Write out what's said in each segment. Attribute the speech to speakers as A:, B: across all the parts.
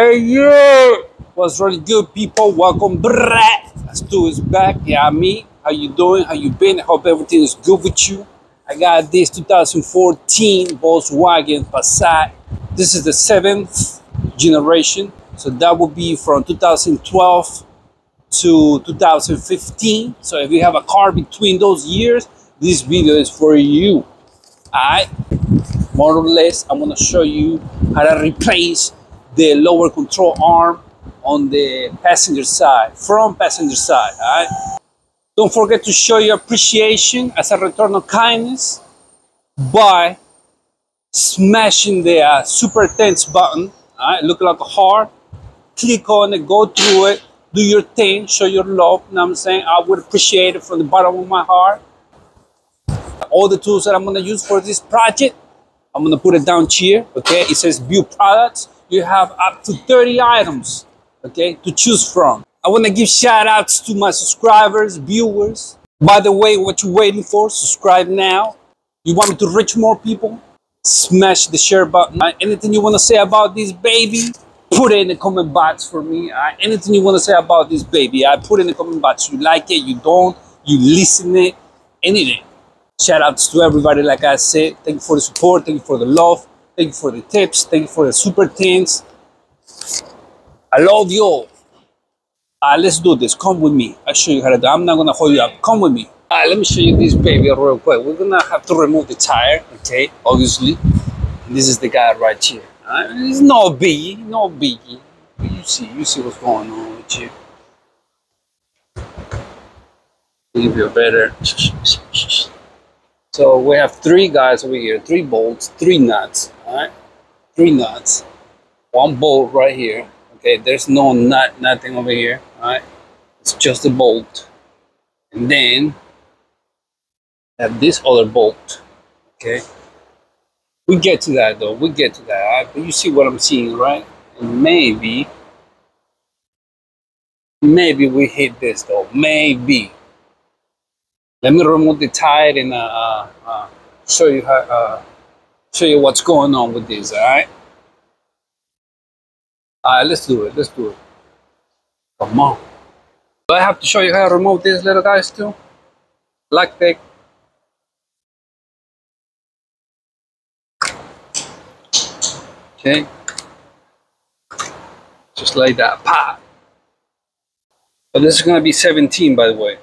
A: Hey, yeah! What's really good, people? Welcome back. Axtuo is back. Yeah, me. How you doing? How you been? I hope everything is good with you. I got this 2014 Volkswagen Passat. This is the 7th generation. So that will be from 2012 to 2015. So if you have a car between those years, this video is for you. Alright? More or less, I'm gonna show you how to replace the lower control arm on the passenger side, front passenger side. All right. Don't forget to show your appreciation as a return of kindness by smashing the super tense button. All right, look like a heart. Click on it, go through it, do your thing, show your love. You know what I'm saying? I would appreciate it from the bottom of my heart. All the tools that I'm gonna use for this project, I'm gonna put it down here, okay? It says view products. You have up to 30 items, okay, to choose from. I wanna give shout outs to my subscribers, viewers. By the way, what you waiting for? Subscribe now. You want me to reach more people? Smash the share button. Anything you wanna say about this baby, put it in the comment box for me. Anything you wanna say about this baby, I put it in the comment box. You like it, you don't, you listen it, anything. Shout outs to everybody, like I said. Thank you for the support. Thank you for the love. Thank you for the tips. Thank you for the super things. I love you all. Let's do this. Come with me. I'll show you how to do it. I'm not going to hold you up. Come with me. Let me show you this baby real quick. We're going to have to remove the tire, okay, obviously. And this is the guy right here. It's no biggie. No biggie. You see what's going on with you. Give you better. So we have 3 guys over here, 3 bolts, 3 nuts, all right? 3 nuts, 1 bolt right here. Okay, there's no nut, nothing over here, all right? It's just a bolt. And then have this other bolt, okay? We get to that though, we get to that, all right? But you see what I'm seeing, right? And maybe we hit this though, maybe. Let me remove the tire and show you how, show you what's going on with this. All right. All right. Let's do it. Let's do it. Come on. Do I have to show you how to remove these little guys too? Like that. Okay. Just like that. Pop. But this is gonna be 17, by the way.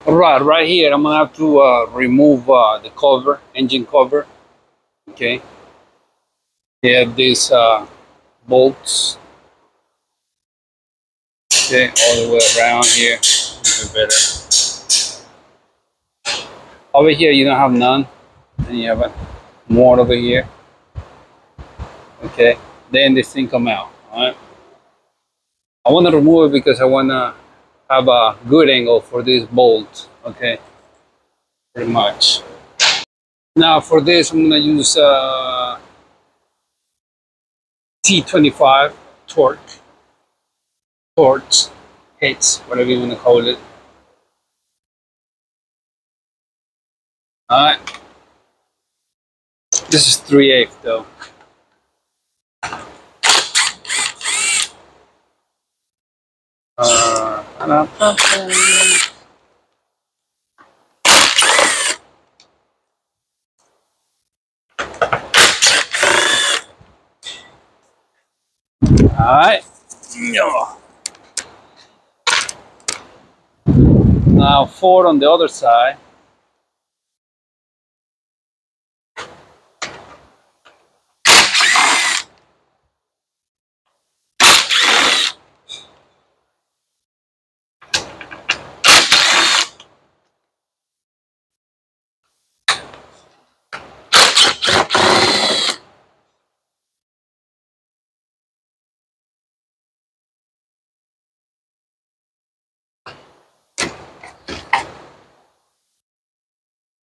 A: Right here, I'm gonna have to remove the cover, engine cover. Okay. You have these bolts. Okay, all the way around here. Even better. Over here, you don't have none, and you have more over here. Okay, then this thing come out. All right. I want to remove it because I want to have a good angle for this bolt. Okay, pretty much. Now for this, I'm gonna use T25 torch, hits, whatever you want to call it. All right. This is 3/8 though. Alright. Now 4 on the other side.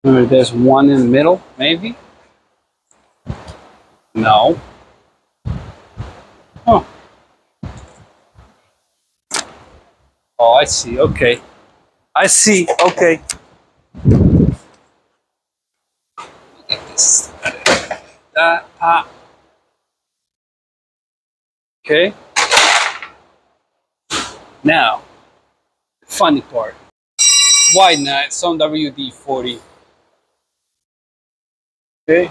A: Maybe there's one in the middle, maybe? No. Oh. Oh, I see, okay. I see, okay. Look at this. That, okay. Now, the funny part. Why not some WD-40? Okay,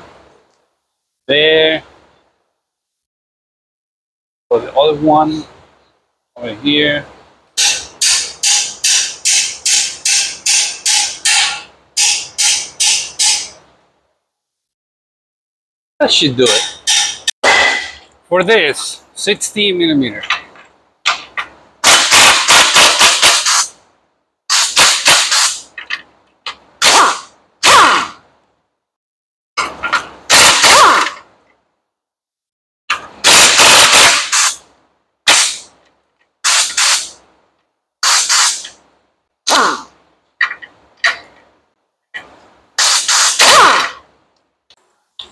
A: there. For the other one over here. That should do it. For this, 60 millimeter.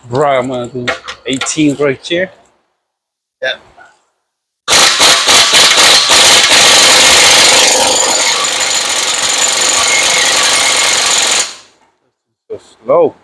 A: Right, I'm gonna do 18 right here. Yeah. So slow.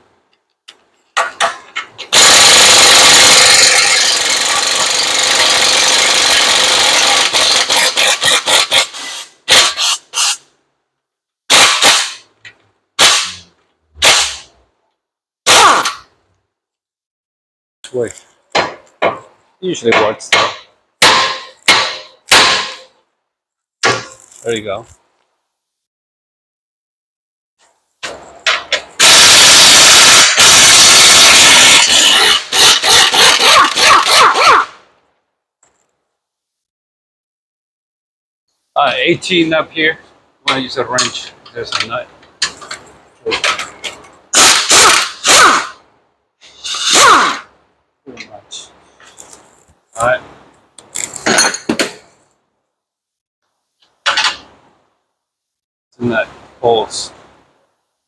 A: Way. Usually works though. There you go. Alright, 18 up here. I'm gonna use a wrench. There's a nut. Pretty much. Alright. It's a nut. Holes.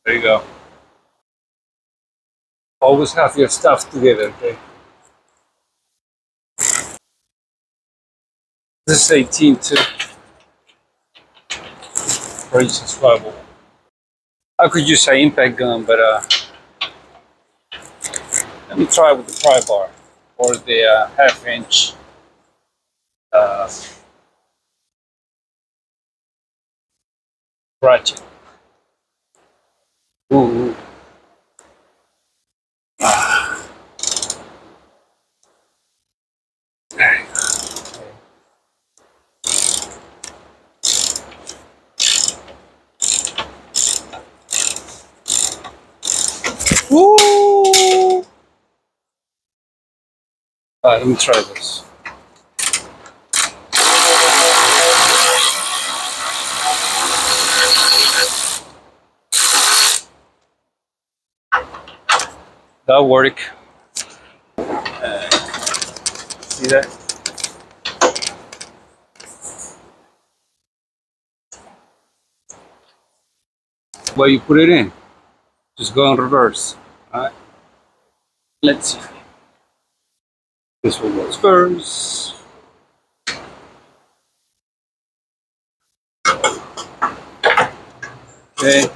A: There you go. Always have your stuff together, okay? This is 18 too. For instance, travel. I could use an impact gun, but let me try with the pry bar or the half-inch ratchet. Ooh. There you go. Woo! Alright, let me try this. That'll work. See that? Where you put it in? Just go in reverse. Alright. Let's see. This one goes first. Okay.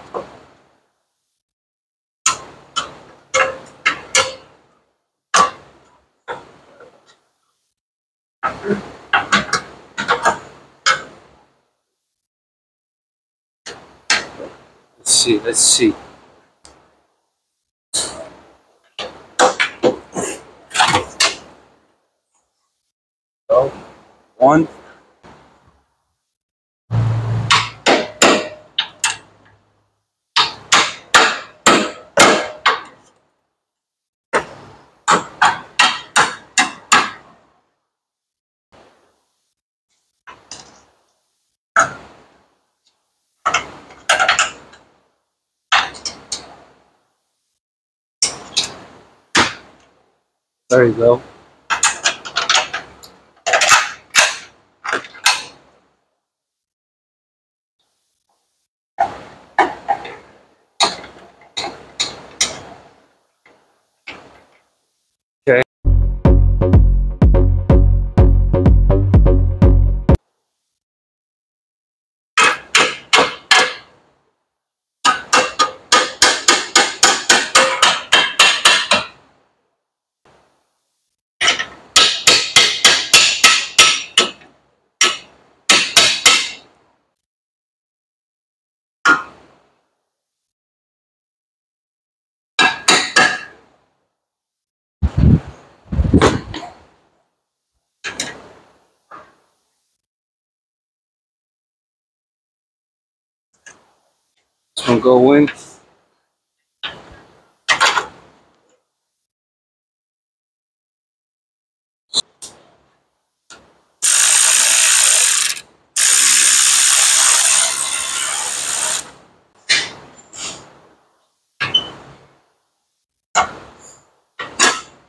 A: Let's see. So, one. There you go. Okay. This one go in.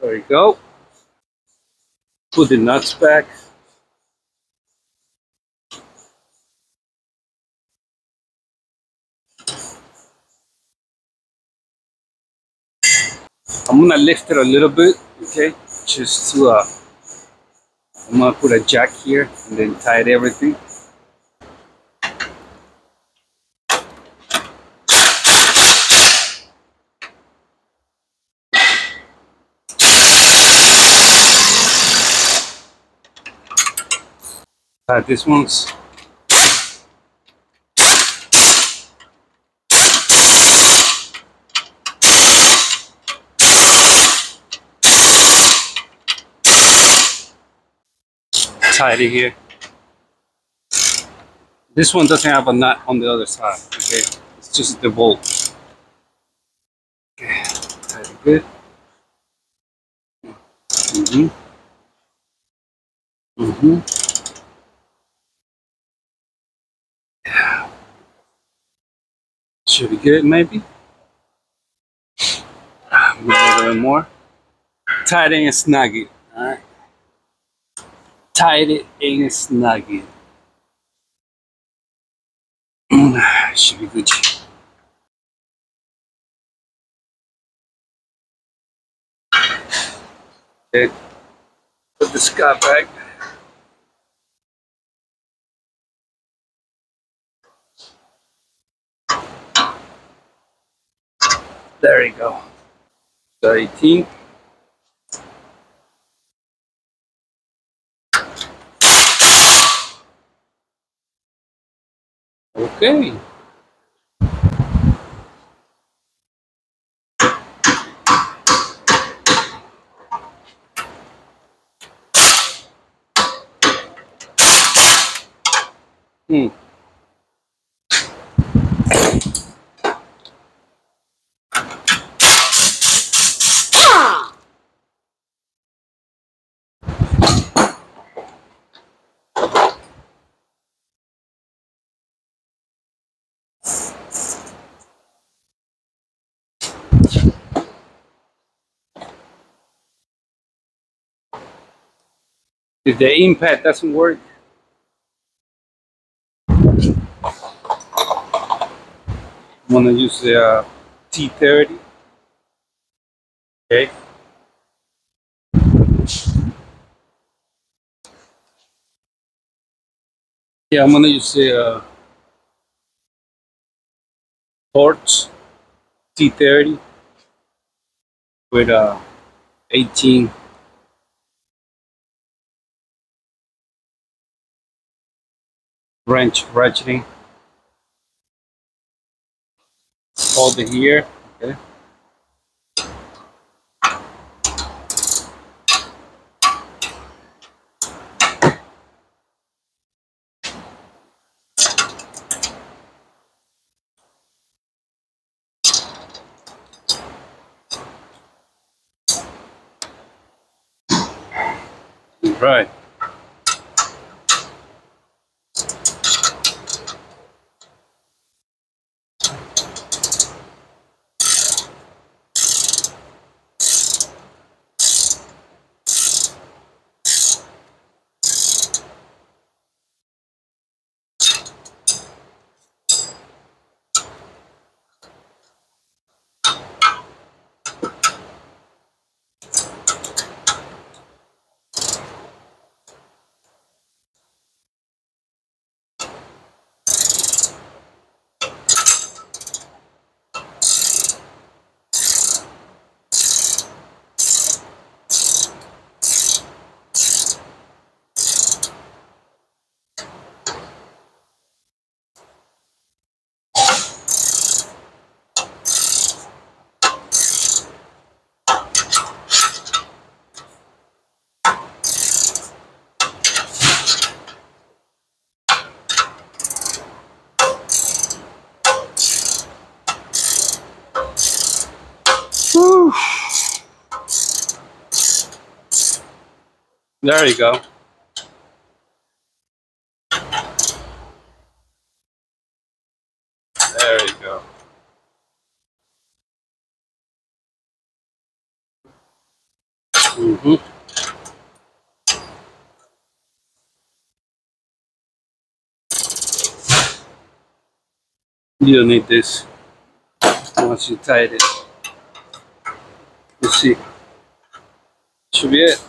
A: There you go. Put the nuts back. I'm gonna lift it a little bit, okay? Just to I'm gonna put a jack here and then tighten everything. This one's tight it here. This one doesn't have a nut on the other side, okay? It's just the bolt. Okay, tight it good. Yeah. Should be good, maybe. A little bit more. Tight it and snug it, alright? Tight it and snug it. Should be good. Okay, put the Scott back. There you go. So 18. Okay. If the impact doesn't work, I'm gonna use the T30. Okay. Yeah, I'm gonna use the Torch T30 with 18 wrench ratcheting. Hold it here. Okay. Right. There you go. There you go. Mm-hmm. You don't need this once you tied it. Let's see. Should be it.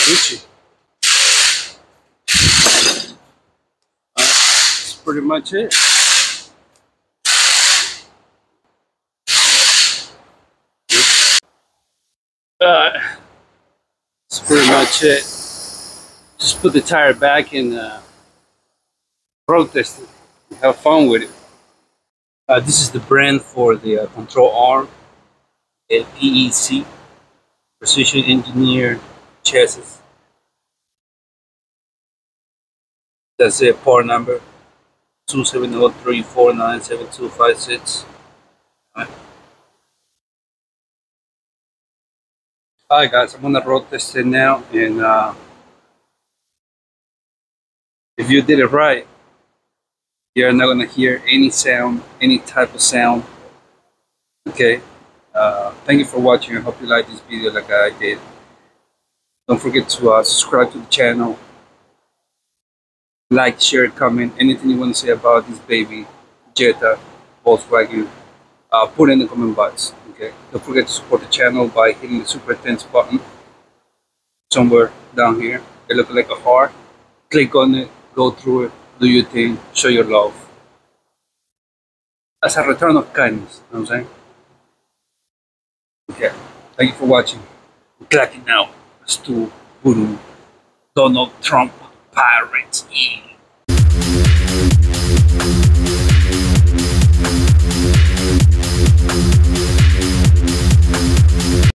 A: Gucci. That's pretty much it. That's pretty much it. Just put the tire back and road test it. Have fun with it. This is the brand for the control arm. PEC, Precision Engineered Chassis. That's the part number 27034972256. Alright guys, I'm gonna road test it now, and if you did it right, you're not gonna hear any sound, any type of sound. Okay. Thank you for watching. I hope you like this video like I did. Don't forget to subscribe to the channel, like, share, comment, anything you want to say about this baby Jetta Volkswagen, put it in the comment box. Okay. Don't forget to support the channel by hitting the super thanks button somewhere down here. It looks like a heart. Click on it, go through it, do your thing, show your love. As a return of kindness, you know what I'm saying? Okay. Thank you for watching. I'm clacking now. Axtuo Ax. Donald Trump Pirates.